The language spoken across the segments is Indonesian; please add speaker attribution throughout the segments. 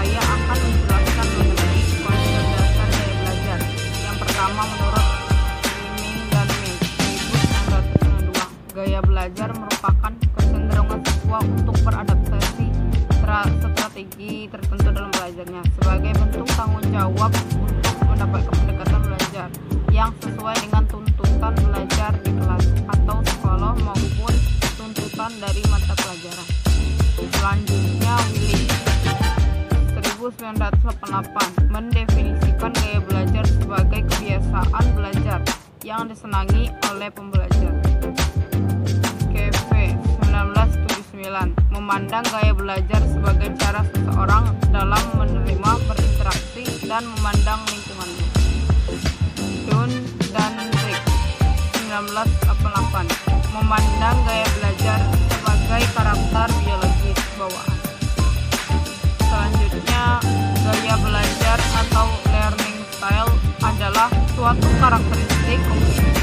Speaker 1: saya akan menjelaskan mengenai konsep dasar gaya belajar. Yang pertama, menurut Fleming dan Mills 1992, gaya belajar merupakan kecenderungan siswa untuk beradaptasi strategi tertentu dalam belajarnya sebagai bentuk tanggung jawab untuk mendapatkan pendekatan belajar yang sesuai dengan tuntutan belajar di kelas atau sekolah maupun tuntutan dari mata pelajaran. Selanjutnya, Willis 1988 mendefinisikan gaya belajar sebagai kebiasaan belajar yang disenangi oleh pembelajar. KV 1979 memandang gaya belajar sebagai cara seseorang dalam menerima, berinteraksi, dan memandang lingkungannya. Dunn dan Rick 1988 memandang gaya belajar sebagai karakter biologis bawaan. Selanjutnya, gaya belajar atau learning style adalah suatu karakteristik kognitif,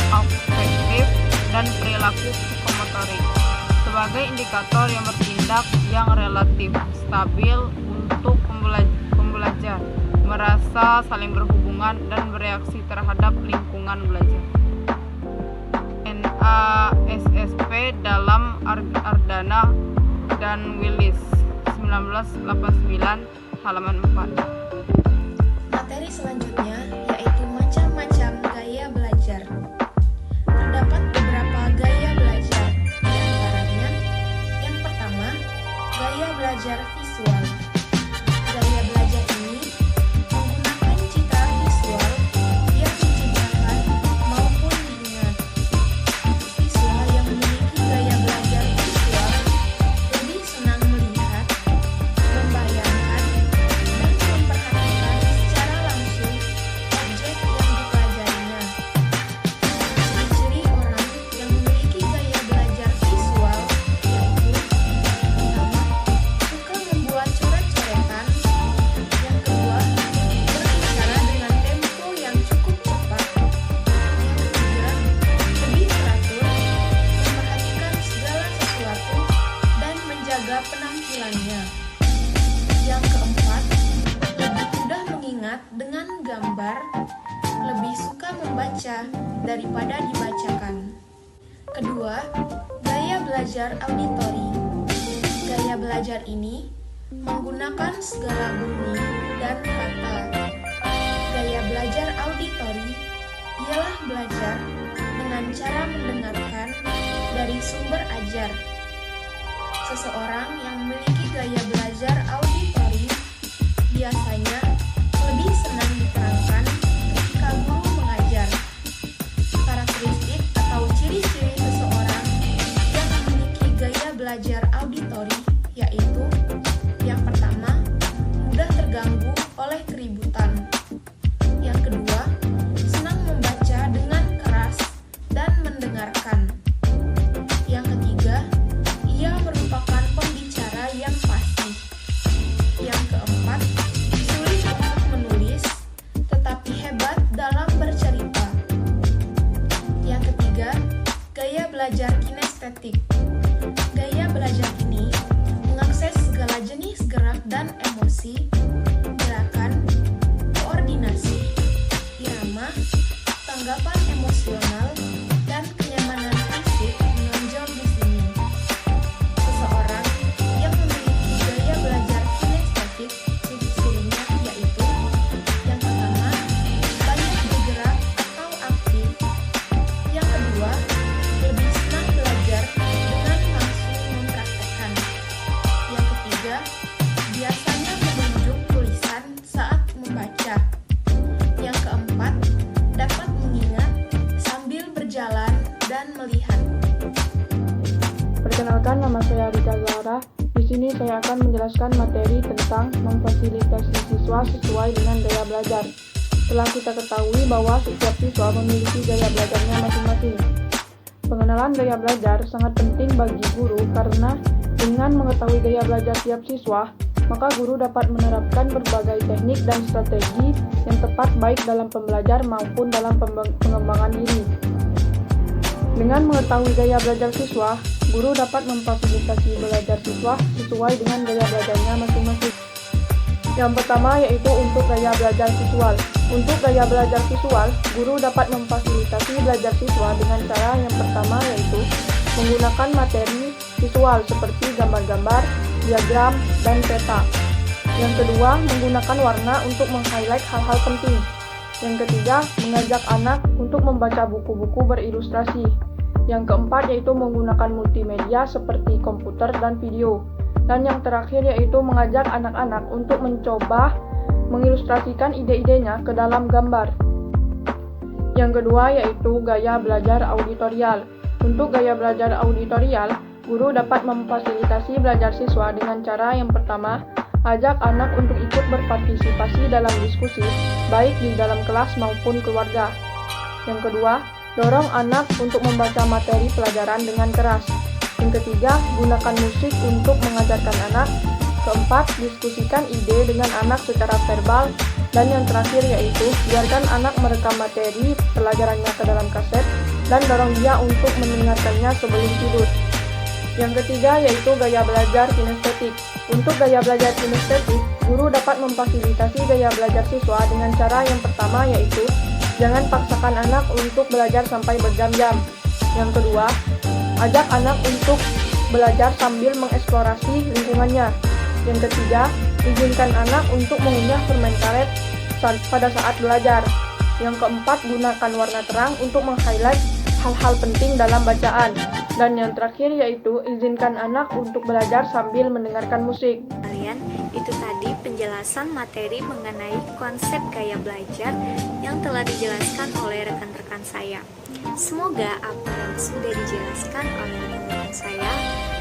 Speaker 1: afektif, dan perilaku psikomotorik sebagai indikator yang bertindak yang relatif stabil untuk pembelajar merasa saling berhubungan dan bereaksi terhadap lingkungan belajar. NASSP dalam Ardana dan Willis 1989 halaman 4.
Speaker 2: Materi selanjutnya yaitu macam-macam gaya belajar. Terdapat beberapa gaya belajar, di antaranya yang pertama, gaya belajar visual. Gaya belajar ini menggunakan citra visual yang diciptakan maupun diingat. Siswa yang memiliki gaya belajar visual lebih senang melihat, membayangkan, dan memperhatikan secara langsung objek yang dipelajarinya. Ciri-ciri orang yang memiliki gaya belajar visual yaitu: pertama, suka membuat coret-coretan. Yang kedua, berbicara dengan tempo yang cukup cepat. Yang ketiga, lebih teratur, memperhatikan segala sesuatu, dan menjaga penampilannya. Yang keempat, lebih mudah mengingat dengan gambar, lebih suka membaca daripada dibacakan. Kedua, gaya belajar auditori. Gaya belajar ini menggunakan segala bunyi dan kata. Gaya belajar auditori ialah belajar dengan cara mendengarkan dari sumber ajar. Seseorang yang memiliki gaya belajar auditori biasanya lebih senang diterangkan ketika guru mengajar. Karakteristik atau ciri-ciri seseorang yang memiliki gaya belajar auditori yaitu: yang pertama, mudah terganggu oleh keributan. Yang kedua, senang membaca dengan keras dan mendengarkan. Yang ketiga, ia merupakan pembicara yang fasih. Yang keempat, sulit untuk menulis, tetapi hebat dalam bercerita. Yang ketiga, gaya belajar kinestetik. Gaya belajar ini mengakses segala jenis gerak dan emosi, gerakan, koordinasi, irama, tanggapan emosional, dan kenyamanan fisik menonjol di sini. Seseorang yang memiliki gaya belajar kinestetik, ciri-cirinya yaitu: yang pertama, banyak bergerak atau aktif. Yang kedua, lebih senang belajar dengan langsung mempraktekkan. Yang ketiga, biasanya menunjuk tulisan saat membaca. Yang keempat, dapat mengingat sambil berjalan dan melihat.
Speaker 3: Perkenalkan, nama saya Rika Zahra. Di sini saya akan menjelaskan materi tentang memfasilitasi siswa sesuai dengan gaya belajar. Telah kita ketahui bahwa setiap siswa memiliki gaya belajarnya masing-masing. Pengenalan gaya belajar sangat penting bagi guru karena dengan mengetahui gaya belajar tiap siswa, maka guru dapat menerapkan berbagai teknik dan strategi yang tepat baik dalam pembelajar maupun dalam pengembangan diri. Dengan mengetahui gaya belajar siswa, guru dapat memfasilitasi belajar siswa sesuai dengan gaya belajarnya masing-masing. Yang pertama yaitu untuk gaya belajar visual. Untuk gaya belajar visual, guru dapat memfasilitasi belajar siswa dengan cara yang pertama yaitu menggunakan materi visual seperti gambar-gambar, diagram, dan peta. Yang kedua, menggunakan warna untuk meng-highlight hal-hal penting. Yang ketiga, mengajak anak untuk membaca buku-buku berilustrasi. Yang keempat yaitu menggunakan multimedia seperti komputer dan video. Dan yang terakhir yaitu mengajak anak-anak untuk mencoba mengilustrasikan ide-idenya ke dalam gambar. Yang kedua yaitu gaya belajar auditorial. Untuk gaya belajar auditorial, guru dapat memfasilitasi belajar siswa dengan cara yang pertama, ajak anak untuk ikut berpartisipasi dalam diskusi, baik di dalam kelas maupun keluarga. Yang kedua, dorong anak untuk membaca materi pelajaran dengan keras. Yang ketiga, gunakan musik untuk mengajarkan anak. Keempat, diskusikan ide dengan anak secara verbal. Dan yang terakhir yaitu, biarkan anak merekam materi pelajarannya ke dalam kaset dan dorong dia untuk mendengarkannya sebelum tidur. Yang ketiga yaitu gaya belajar kinestetik. Untuk gaya belajar kinestetik, guru dapat memfasilitasi gaya belajar siswa dengan cara yang pertama yaitu jangan paksakan anak untuk belajar sampai berjam-jam. Yang kedua, ajak anak untuk belajar sambil mengeksplorasi lingkungannya. Yang ketiga, izinkan anak untuk mengunyah permen karet pada saat belajar. Yang keempat, gunakan warna terang untuk meng-highlight hal-hal penting dalam bacaan. Dan yang terakhir yaitu izinkan anak untuk belajar sambil mendengarkan musik.
Speaker 4: Kalian, itu tadi penjelasan materi mengenai konsep gaya belajar yang telah dijelaskan oleh rekan-rekan saya. Semoga apa yang sudah dijelaskan oleh rekan-rekan saya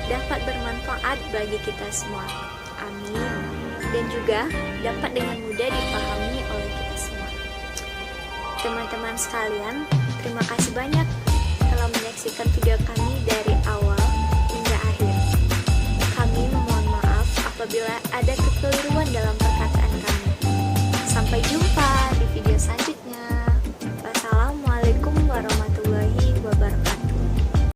Speaker 4: dapat bermanfaat bagi kita semua. Amin. Dan juga dapat dengan mudah dipahami oleh kita semua. Teman-teman sekalian, terima kasih banyak telah menyaksikan video kami dari awal hingga akhir. Kami memohon maaf apabila ada kekeliruan dalam